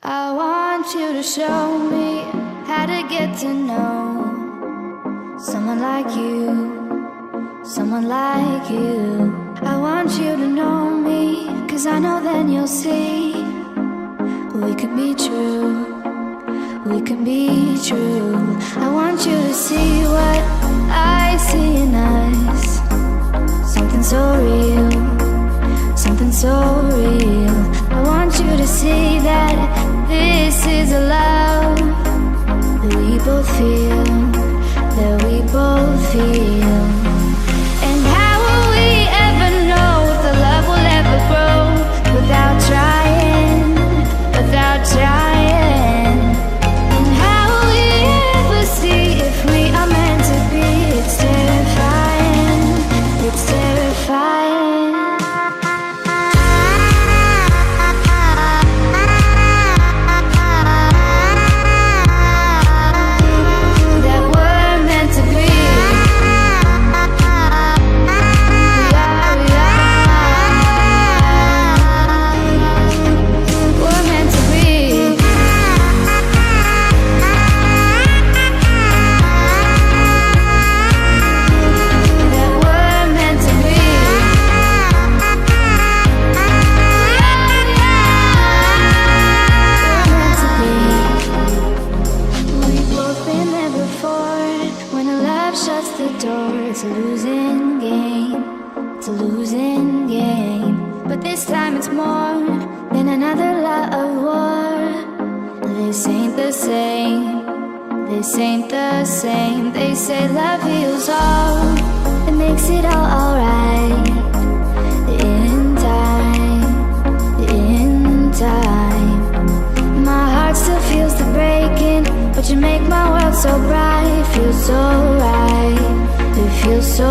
I want you to show me how to get to know someone like you, someone like you. I want you to know me, 'cause I know then you'll see we can be true, we can be true. I want you to see what I see in us, something so real, something so real. I want you to see that this is a love that we both feel, that we both feel. And how will we ever know if the love will ever grow without trying, without trying? And how will we ever see if we are meant to be? It's terrifying, it's terrifying. Shuts the door, it's a losing game, it's a losing game. But this time it's more than another lot of war. This ain't the same, this ain't the same. They say love heals all, it makes it all alright. In time, in time. My heart still feels the breaking, but you make my world so bright. It feels so right, it feels so